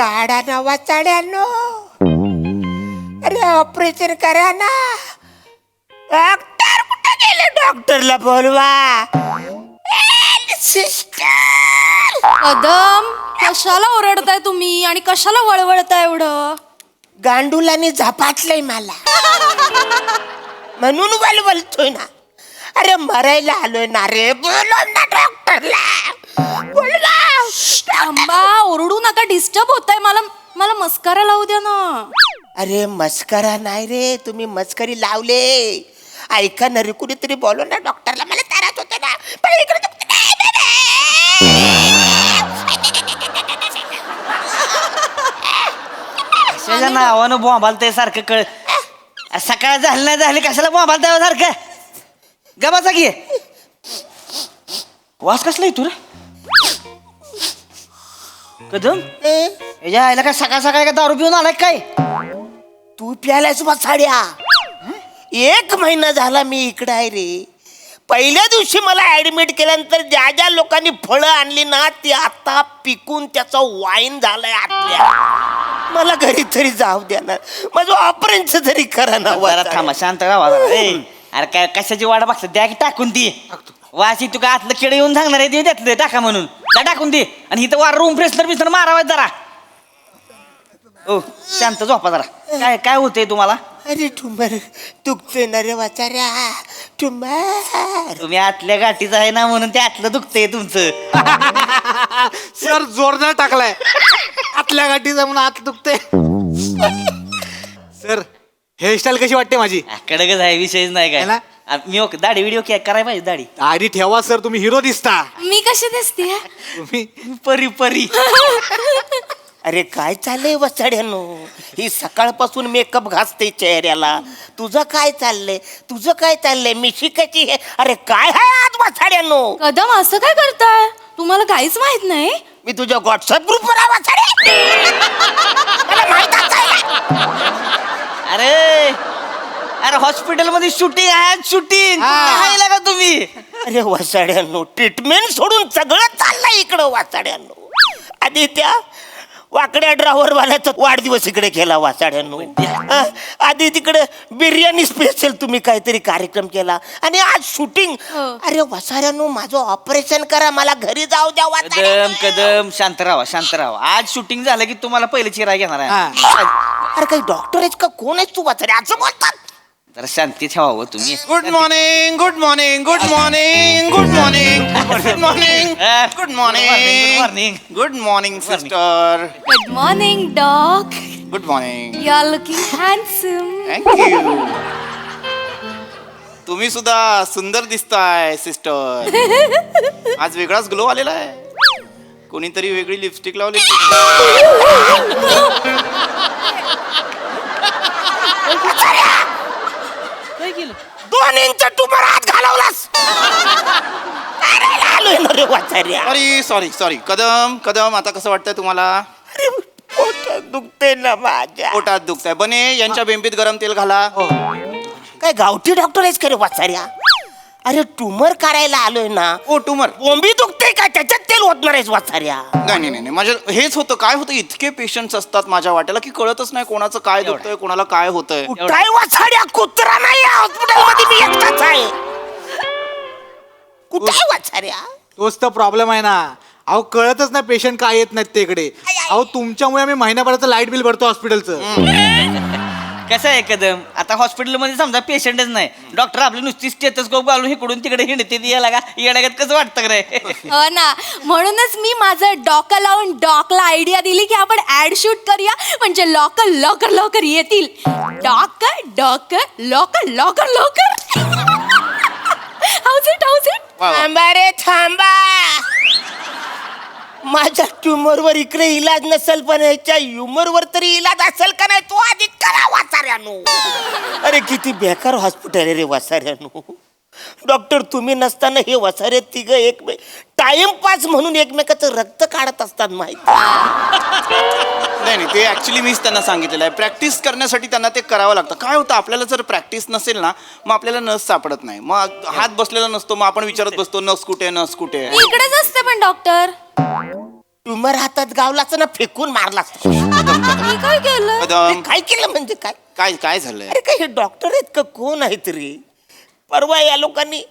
काढा ना वाचाड्यानो. अरे ऑपरेशन करा ना. डॉक्टर कुठे गेले? डॉक्टरला बोलवा. सिस्टर कदम, कशाला ओरडताय तुम्ही आणि कशाला वळवळताय एवढं? गांडुलाने झपाटलंय मला म्हणून बोलतोय ना. अरे मरायला आलोय ना रे. बोलव ना डॉक्टरला. बोलवा. थांबा, ओरडू नका, डिस्टर्ब होताय मला. मला मस्कारा लावू द्या ना. अरे मस्करा नाही रे, तुम्ही मस्करी लावले. ऐका ना रे, कुणीतरी बोलव ना डॉक्टरला. मला त्रास होते ना. पण इकडे कशाच्या नावानं बोंबालतंय सारखं कळ. सकाळ झाली नाही झाली कशाला बोंबालताय सारखं? गबाचा घे. वास कसला येतो रे कदम? याच्या आईला काय सकाळ सकाळ का दारू पिऊन आलाय काय? तू प्यालायस साड्या. 1 महिना झाला मी इकडे आहे रे. पहिल्या दिवशी मला ऍडमिट केल्यानंतर ज्या ज्या लोकांनी फळं आणली ना ती आता पिकून त्याचं वाईन झालंय आतल्या. मला घरी तरी जाऊ द्या ना. माझं ऑपरेशन तरी करा ना. जरा थांबा, शांत राहा जरा. अरे काय कशाची वाट बघतात? द्या की टाकून ती. वाशी तू काय आतलं केळं येऊन सांगणार आहे त्यातलं टाका म्हणून. जा टाकून दे. आणि इथं वार रूम फ्रेशनर बिसनर मारावा जरा. ओ शांत झोपा जरा. काय काय होतंय तुम्हाला? अरे टुमर दुखतोय ना रे वाचाऱ्या. टुमर तुम्ही आतल्या गाठीच आहे ना म्हणून ते आतलं दुखतंय तुमचं. सर जोरदार टाकलाय. आतल्या गाठीचा म्हणून आत दुखते. सर हेअरस्टाईल कशी वाटते माझी? कडकच आहे, विषयच नाही है ना? काय. मी ओके दाढी व्हिडिओ करायला पाहिजे दाढी. दाढी ठेवा सर, तुम्ही हिरो दिसता. मी कशी दिसते? तुम्ही परी परी. अरे काय चाललंय वसाड्यानो? ही सकाळपासून मेकअप घासते चेहऱ्याला. तुझं काय चाललंय? तुझं काय चाललंय? मी शिकायची हे. अरे काय आहे आज वसाड्यानो? कदम, असं काय करताय? तुम्हाला काहीच माहित नाही? मी तुझ्या व्हॉट्सअप ग्रुपवर आहे वसाडे. मला माहित असायला. अरे अरे हॉस्पिटल मध्ये शूटिंग आहे, शूटिंग का तुम्ही? अरे वसाड्यानो, ट्रीटमेंट सोडून सगळं चाललंय इकडं वाचाड्यानो. आधी त्या वाकड्या ड्रायव्हर वाल्याचा वाढदिवस इकडे केला वाचाड्यानो. आधी तिकडे बिर्याणी स्पेशल तुम्ही काहीतरी कार्यक्रम केला आणि आज शूटिंग. अरे वसाड्यानो, माझं ऑपरेशन करा, मला घरी जाऊ द्या. कदम कदम शांत राहा, शांत राहा. आज शूटिंग झालं की तुम्हाला पहिले चिरा घेणार आहे. अरे काही डॉक्टर आहेस का? कोण आहेस तू वाचाड्या? असं बोलतात. जरा शांती ठेवावं तुम्ही. Good morning, good morning, good morning, good morning, good morning, good morning, morning. Good morning sister. Good morning dog. Good morning. You are looking handsome. Thank you. तुम्ही सुद्धा सुंदर दिसताय सिस्टर. आज वेगळाच ग्लो आलेला आहे. कोणीतरी वेगळी लिपस्टिक लावली. काय केलं? 2 इंच टुमर आत घालवलास. आलोय ना रे वाचाऱ्या. Sorry sorry sorry. Kadam Kadam, आता कसं वाटतंय तुम्हाला? अरे पोटात दुखते ना माझ्या. पोटात दुखतंय. बने यांच्या बेंबीत गरम तेल घाला. काय गावठी डॉक्टर आहेस का रे वाचाऱ्या? अरे ट्युमर करायला आलोय ना. ओ ट्यूमर. बोंबी दुखते का? त्याच्यात तेल ओतणार आहेस वाचाऱ्या? नाही नाही नाही, माझं हेच होतं. काय होतं, इतके पेशंट्स असतात माझ्या वाट्याला की कळतच नाही कोणाचं काय दुखतंय, कोणाला काय होतंय. कुठाय वाचाड्या? कुत्रा नाही हॉस्पिटल मध्ये, मी एकटाच आहे. कुठाय वाचाऱ्या? तोच तर प्रॉब्लेम आहे ना. अहो कळतच नाही पेशंट काय येत नाहीत ते इकडे. अहो तुमच्यामुळे आम्ही महिन्याभराचं लाईट बिल भरतो हॉस्पिटलचं. कसं आहे कदम, आता हॉस्पिटलमध्ये समजा पेशंटच नाही, डॉक्टर आपली नुसती स्टेथोस्कोप घालून इकडून तिकडे हिंडते याला का येण्यागत कसं वाटतं रे? हो ना, म्हणूनच मी माझं डॉकं लावून डॉकला आयडिया दिली की आपण ऍड शूट करूया, म्हणजे लवकर लवकर लवकर येतील. डॉक डॉक लवकर लवकर लवकर. House it house it. थांबा रे थांबा. माझ्या ट्युमरवर इकडे इलाज नसेल, पण ह्याच्या ह्युमरवर तरी इलाज असेल का नाही तो आधी करा वाचाऱ्यानो. अरे किती बेकार हॉस्पिटल आहे रे वाचाऱ्यानो. डॉक्टर तुम्ही नसताना हे वसारे तिघं एक टाइमपास म्हणून एकमेकाचं रक्त काढत असतात माहिती. नाही नाही, ते ऍक्च्युली मीच त्यांना सांगितलेलं आहे. प्रॅक्टिस करण्यासाठी त्यांना ते करावं लागतं. काय होतं, आपल्याला जर प्रॅक्टिस नसेल ना, मग आपल्याला नस सापडत नाही, मग हात बसलेला नसतो, मग आपण विचारत बसतो नस कुठे, नस कुठे. मी इकडेच असते पण डॉक्टर. ट्युमर हातात गावलाच ना फेकून मारलास मी काय केलं कदम काय केलं म्हणजे काय काय काय झालंय अरे काय हे डॉक्टर आहेत का कोण आहेत रे परवा या लोकांनी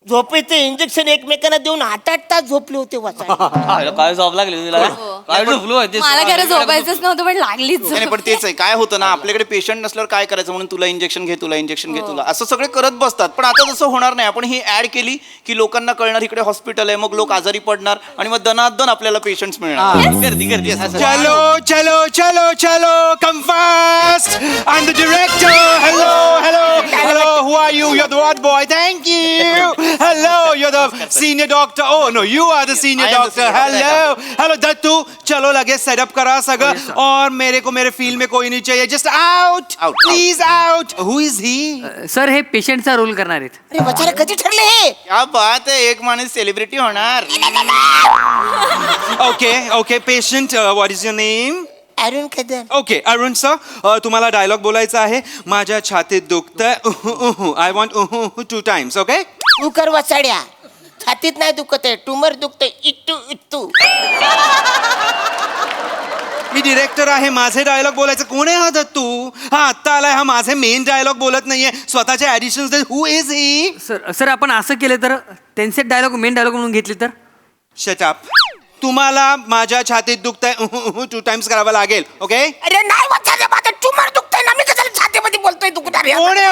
झोपेचं इंजेक्शन एकमेकांना देऊन 8-8 तास झोपले होते वाचा काय झोप लागली तुला काय झोपलो होते? मला खरं झोपायचंच नव्हतं पण लागलीच नाही नाही, पण तेच आहे काय होतं ना आपल्याकडे पेशंट नसल्यावर काय करायचं म्हणून तुला इंजेक्शन घे तुला इंजेक्शन घे तुला असं सगळे करत बसतात पण आता तसं होणार नाही आपण ही ऍड केली की लोकांना कळणार इकडे हॉस्पिटल आहे मग लोक आजारी पडणार आणि मग दनादन आपल्याला पेशंट्स मिळणार गर्दी गर्दी असं. Chalo, chalo, chalo, chalo, come fast! I'm the director. Hello, hello, hello. Who are you? You're the what boy? Thank you. Hello, you're the senior doctor. Oh no, you are the senior I am the doctor. senior Hello, hello, Dattu. चलो लगे setup करा सगळं और मेरे को मेरे field में कोई नहीं चाहिए just out Out, please out who is he sir हे पेशंटचा रोल करणार आहेत अरे बचारे कधी ठरले हे क्या बात आहे एक माणूस सेलिब्रिटी होणार okay okay patient what is your name Arun Kadam okay Arun sir तुम्हाला डायलॉग बोलायचा आहे माझ्या छातीत दुखतंय आय वॉन्ट 2 times ओके तू कर वाचाड्या छातीत नाही दुखत आहे ट्युमर दुखतंय इट्टू इट्टू मी डिरेक्टर आहे माझे डायलॉग बोलायचं कोण आहे हा दत्तू हा आत्ता आलाय हा माझे मेन डायलॉग बोलत नाहीये स्वतःचे ऍडिशन्स हु इज ही सर आपण असं केलं तर त्यांचे डायलॉग मेन डायलॉग म्हणून घेतले तर शटअप तुम्हाला माझ्या छातीत दुखतंय 2 times करावं लागेल ओके अरे नाही वाचाड्या माझं ट्युमर दुखतंय ना मी कशाला छातीमध्ये बोलतोय दुखणार कोण आहे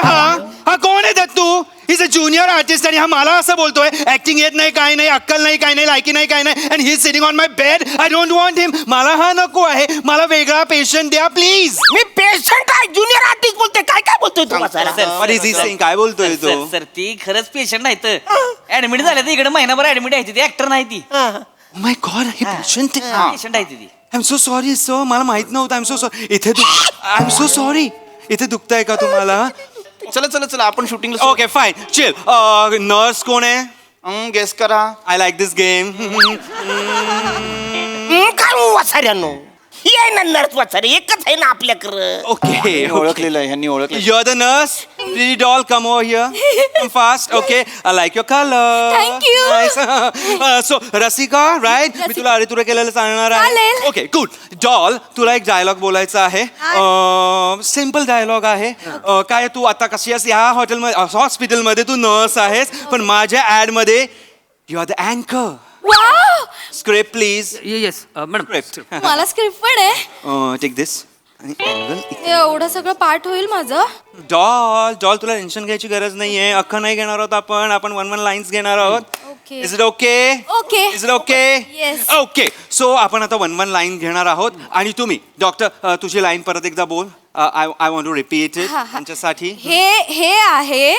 हा कोण आहे Dattu is a junior artist आणि हा मला असं बोलतोय ऍक्टिंग येत नाही काय नाही अक्कल नाही काय नाही लायकी नाही काय नाही and he is sitting on my bed I don't want him मला हा नको आहे मला वेगळा पेशंट द्या प्लीज मी पेशंट आहे ज्युनियर आर्टिस्ट बोलतोय काय काय बोलतोय तू वाचायला What is he saying? काय बोलतोय तो सर ती खरंच पेशंट नाही तर ऍडमिट झाले तर इकडे महिनाभर ऍडमिट आहे ती ऍक्टर नाही ती माय गॉड हे पेशंट पेशंट आहे ती I am so sorry sir मला माहित नव्हतं आय एम सो सॉरी इथे आय एम सो सॉरी इथे दुखतंय का तुम्हाला चला चला चला आपण शूटिंगला ओके फाईन चिल नर्स कोण आहे गेस करा आय लाईक दिस गेम काय वाचाड्यानो ही आहे ना नर्स वाचाडे एकच आहे ना आपल्याकडं ओके ह्यांनी ओळखलेलं आहे ह्यांनी ओळखलं You're the nurse. Pretty doll, come over here. Come fast. Okay. I like your color. Thank you. Nice. So, Rasika, right? मी तुला अरे तुरे केलेलं सांगणार आहे. चालेल. ओके गुड डॉल तुला एक डायलॉग बोलायचा आहे सिम्पल डायलॉग आहे काय तू आता कशी आहेस या हॉस्पिटलमध्ये तू नर्स आहेस पण माझ्या ऍड मध्ये यू आर द अँकर wow script please yes madam script मला स्क्रिप्ट पण आहे टेक दिस आणि अँगल एवढं सगळं पाठ होईल माझं डॉल तुला टेन्शन घ्यायची गरज नाहीये अख्खं नाही घेणार आहोत आपण 1 लाईन्स घेणार आहोत okay is it okay Okay. Is it okay Yes. Okay so आपण आता 1 लाईन घेणार आहोत आणि तुम्ही डॉक्टर तुझी लाईन परत एकदा बोल I want to repeat it हा, हा. त्यांच्यासाठी हे आहे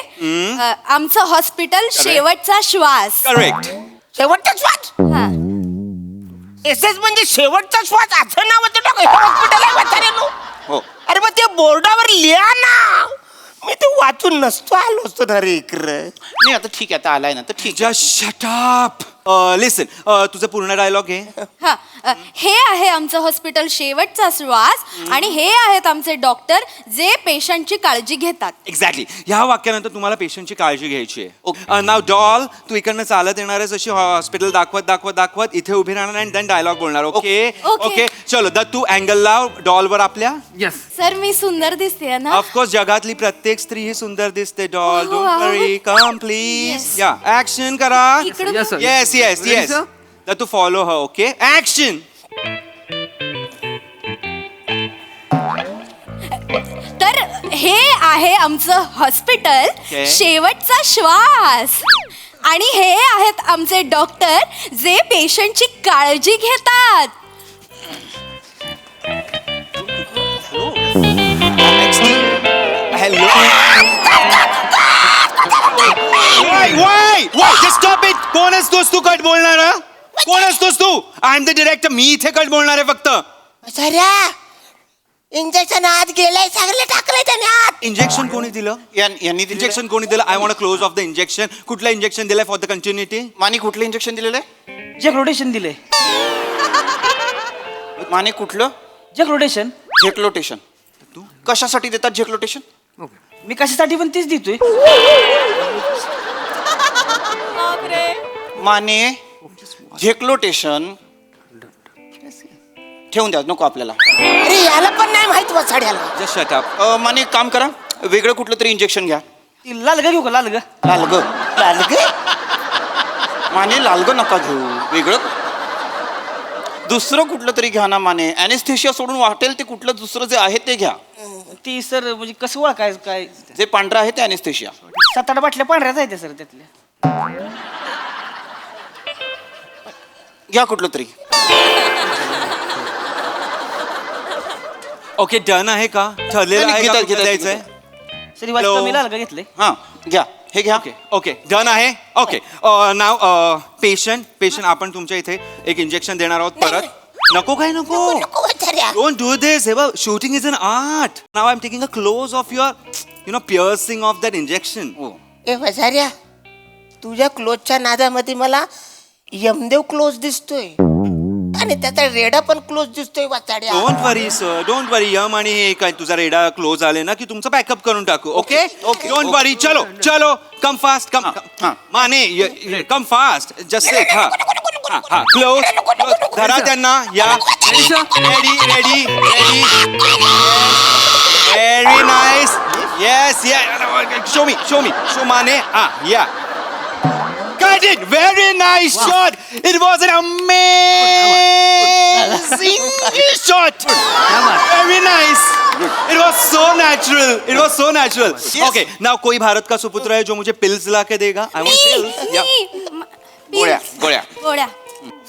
आमचं हॉस्पिटल शेवटचा श्वास करेक्ट शेवटचा श्वास हा. एसएस म्हणजे शेवटचा श्वास असं नाव होतं टाक हॉस्पिटल आहे वाचाड्यानो हो अरे मग ते बोर्डावर लिहा ना मी ते वाचून नसतो आलो असतो ना रे इकडं नाही आता ठीक आहे आता आलाय ना तर ठीक आहे जस्ट शट अप लिसन तुझं पूर्ण डायलॉग घे हा हे आहे आमचं हॉस्पिटल शेवटचा श्वास आणि हे आहेत आमचे डॉक्टर जे पेशंटची काळजी घेतात एक्झॅक्टली ह्या वाक्यानंतर तुम्हाला पेशंटची काळजी घ्यायची आहे नाव डॉल तू इकडनं चालत येणार आहेस अशी हॉस्पिटल दाखवत इथे उभी राहणार आणि देन डायलॉग बोलणार ओके Okay. ओके चलो तू अँगल लाव डॉलवर आपल्या येस सर मी सुंदर दिसते ना ऑफकोर्स जगातली प्रत्येक स्त्री ही सुंदर दिसते doll Oh, don't wow. Worry come please Yes. या ऍक्शन करा इकडं Yes, sir. Yes yes Ready, yes sir? तर तू फॉलो ह ओके ऍक्शन तर हे आहे आमचं हॉस्पिटल Okay. शेवटचा श्वास आणि हे आहेत आमचे डॉक्टर जे पेशंटची काळजी घेतात hello Y just stop it कोण असतोस तू कट बोलणारा कोण असतोस तू आय एम द डिरेक्टर मी इथे कट बोलणार आहे फक्त सऱ्या इंजेक्शन आत गेलंय चांगलं टाकलंय त्याने आत इंजेक्शन कोणी दिलं यांनी इंजेक्शन कोणी दिलं I want close of the injection कुठलं इंजेक्शन दिलंय फॉर द कंटिन्युटी माने कुठलं इंजेक्शन दिलेलं आहे जग रोटेशन दिलंय माने कुठलं जग रोटेशन झेक्लोटेशन कशासाठी देतात झेक्लोटेशन मी कशासाठी पण तीच देतोय माने झेक्लोटेशन ठेवून द्या, नको आपल्याला. अरे याला पण नाही माहित वाचाड्याला. Just shut up. माने एक काम करा, वेगळं कुठलं तरी इंजेक्शन घ्या. ती लालग घेऊ का लालग? लालग. लालग माने लालग नका घेऊ, वेगळं दुसरं कुठलं तरी घ्या ना माने. ॲनेस्थेशिया सोडून वाटेल ते कुठलं दुसरं जे आहे ते घ्या. ती सर म्हणजे कसं ओळखायचं काय? जे पांढरं आहे ते ॲनेस्थेशिया. 7-8 बाटल्या पांढऱ्याच आहेत सर त्यातल्या. घ्या कुठलं तरी. ओके डन आहे का? ठरलेलं आहे का घेतात, कुठलं घेतात, द्यायचंय? सर वाजता Hello. मी लालग घेतलंय. हां घ्या, हे घ्या. ओके ओके डन आहे. ओके नाव पेशंट आपण तुमच्या इथे एक इंजेक्शन देणार आहोत परत. नको काय नको. नको वाचाड्या. Don't do this. हे बघ shooting is an art. Now I am taking a close of your piercing of that injection. ए वाचाड्या, तुझ्या क्लोजच्या नादामध्ये मला यमदेव क्लोज दिसतोय आणि त्याचा रेडा पण क्लोज दिसतोय वाचाड्या. Don't worry sir, don't worry. Yam आणि हे काय तुझा रेडा क्लोज आले ना की तुमचं पॅकअप करून टाकू. Okay okay, don't okay. वरी. चलो चलो कम फास्ट कम. हां. Mane come fast just set. हा हा क्लोज धरा त्यांना. या ready ready ready. Very nice. Yes या शो मी शो माने. हा या Got it! Very nice shot! It was an amazing shot! Very nice! It was so natural! It was so natural! Okay, now कोई भारत का सुपुत्र है जो मुझे pills ला के देगा? I want pills. Yeah. गोळ्या गोळ्या. गोळ्या.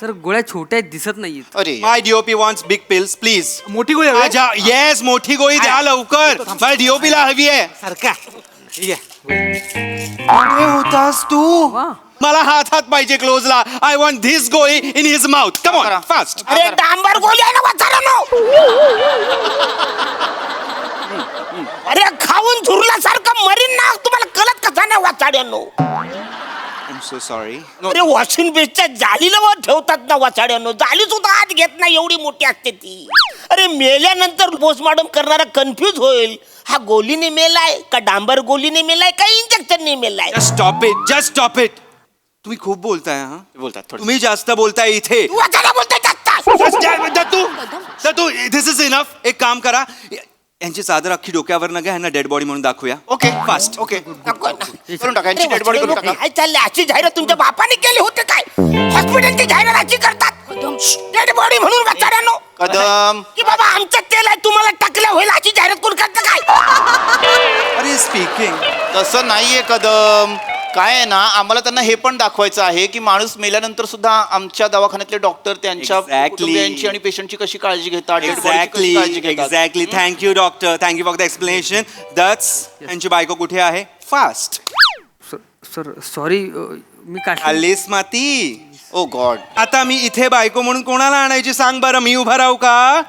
सर गोळ्या छोट्या आहेत, दिसत नाहीत. अरे My DOP wants big pills, please. मोठी गोळी हवी? आजा, yes, मोठी गोळी द्या लवकर. मला DOP ला हवी आहे. सारखा कुठे होतास तू? मला हातात पाहिजे क्लोजला. आय वॉन्ट धिस गोळी in his mouth. Come on fast. अरे डांबर गोळी आहे ना वाचाड्यानो. अरे खाऊन झुरल्यासारखं मरीन ना. तुम्हाला कळत कसा नाही वाचाड्यानो. I am so sorry. अरे वॉशिंग बेसच्या जालीला वर ठेवतात ना वाचाड्यानो. जाली सुद्धा आत घेत नाही, एवढी मोठी असते ती. अरे मेल्यानंतर पोस्टमॉर्टम करणारा कन्फ्यूज होईल, हा गोलीने मेलाय का डांबर गोलीने मेलाय का इंजेक्शनने मेलाय. Just stop it. Just stop it. तुम्ही खूप बोलताय हा. बोलतात थोडं. तुम्ही जास्त बोलताय इथे. तू वाचाडा बोलतोय जास्त. दत्तू दिस इज इनफ. एक काम करा, यांची चादर अख्खी डोक्यावर न घ्या, यांना डेड बॉडी म्हणून दाखवूया. Okay fast. ओके नको ना. करून टाका, यांची डेड बॉडी करून टाका. काय चाललंय? अशी जाहिरात तुमच्या बापाने केली होते काय? हॉस्पिटलची जाहिरात अशी करतात डेड बॉडी म्हणून वाचाड्यानो. कदम. की बाबा आमचं तेल आहे, तुम्हाला टाकलं होईल अशी जाहिरात कोण करतं काय? अरे स्पीकिंग. तसं नाहीये कदम. काय आहे ना, आम्हाला त्यांना हे पण दाखवायचं आहे की माणूस मेल्यानंतर सुद्धा आमच्या दवाखान्यातले डॉक्टर त्यांच्या Exactly. कुटुंबियांची आणि पेशंटची कशी काळजी घेतात, dead body ची कशी एक्झॅक्टली काळजी घेतात. Exactly. Thank you doctor. Thank you for the explanation. That's यांची बायको कुठे आहे? फास्ट. सर सॉरी, मी काय आलीस माती. ओ गॉड. आता मी इथे बायको म्हणून कोणाला आणायची सांग बरं. मी उभा राहू का?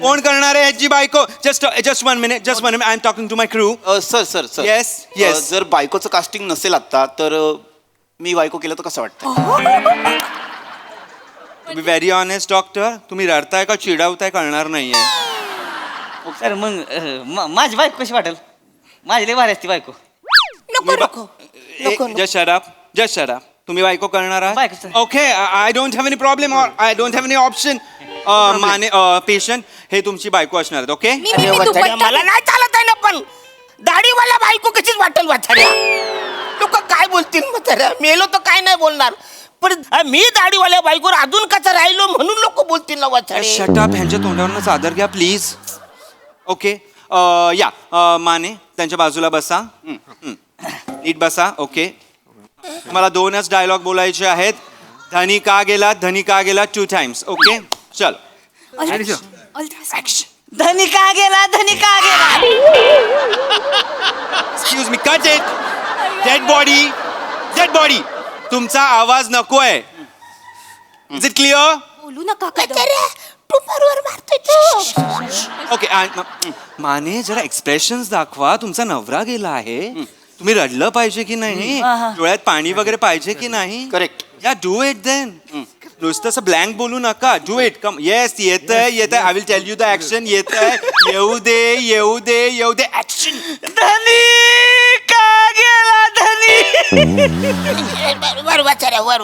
कोण करणार आहे ह्याची बायको? Just 1 minute. I am talking to my crew. Sir sir sir Yes, yes. जर बायकोचं कास्टिंग नसेल आता तर मी बायको केलं तर कसं वाटतं? Be very honest doctor. तुम्ही रडताय का चिडावताय कळणार नाहीये. सर मग माझी बायको कशी वाटेल? माझी लय भारी असते बायको. नको नको नको जस्ट शट अप. तुम्ही बायको करणार आहात? बायकोचं. Okay. I don't have any problem or I don't have any option. Mane patient हे तुमची बायको असणार आहेत. ओके. मी अरे मी वाचाड्या, दुपट्टा मला नाही चालत आहे ना, पण दाढीवाला बायको कशीच वाटेल वाचाड्या. लोक काय बोलतील म्हाताऱ्या? मेलो तर काय नाही बोलणार, पण मी दाढीवाल्या बायकोवर अजून कसं राहिलो म्हणून लोक बोलतील ना वाचाडे. Shut up. ह्यांच्या तोंडावरनं चादर घ्या प्लीज. ओके. या माने त्यांच्या बाजूला बसा. नीट बसा. ओके. मला 2च डायलॉग बोलायचे आहेत. धनी का गेला 2 times. ओके चल. धनी का गेला? Excuse me. Cut it. Dead body. तुमचा आवाज नको आहे. Is it clear? बोलू नका कदम. वाचाड्या, तू बरोबर मारतोय तू. ओके. माने जरा एक्सप्रेशन्स दाखवा. तुमचा नवरा गेला आहे. तुम्ही रडलं पाहिजे की नाही? डोळ्यात पाणी वगैरे पाहिजे की नाही? करेक्ट. या डू इट देन. नुसतं असं ब्लँक बोलू नका. Do it. कम. येस येत आहे. I will tell you the action. येत आहे. येऊ दे ऍक्शन. धनी का गेला? वर वाचाड्या, वर.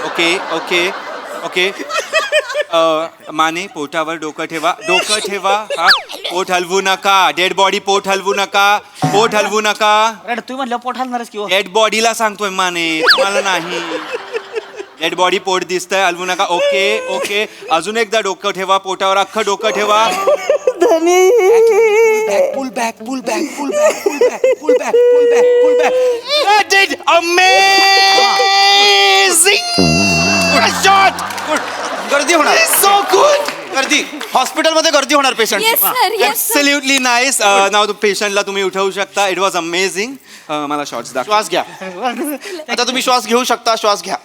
ओके. माने पोटावर डोकं ठेवा हा पोट हलवू नका डेड बॉडी पोट हलवू नका रडतोय म्हणलं पोट हलणारच किंवा डेड बॉडीला सांगतोय माने तुम्हाला नाही डेड बॉडी पोट दिसतंय हलवू नका ओके अजून एकदा डोकं ठेवा पोटावर अख्खं डोकं ठेवा pull back That did amazing shot गर्दी होणार so good गर्दी हॉस्पिटलमध्ये गर्दी होणार patient yes sir yes absolutely nice नाव पेशंटला तुम्ही उठवू शकता इट वॉज अमेझिंग मला शॉर्ट्स दाखवा श्वास घ्या आता तुम्ही श्वास घेऊ शकता श्वास घ्या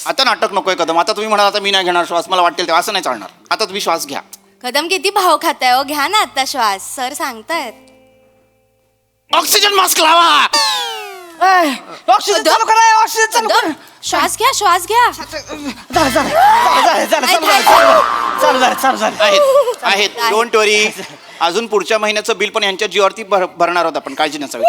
आता नाटक नकोय कदम आता तुम्ही म्हणाल आता मी नाही घेणार श्वास मला वाटेल तेव्हा असं नाही चालणार आता तुम्ही श्वास घ्या कदम किती भाव खाताय हो घ्या ना आता श्वास सर सांगतायत ऑक्सिजन मास्क लावा ऑक्सिजन चालू करा ऑक्सिजन चालू कर कदम, श्वास घ्या चालू झालं आहेत डोंट वरी अजून पुढच्या महिन्याचं बिल पण यांच्या जीवावरती भरणार आहोत आपण काळजी नसावी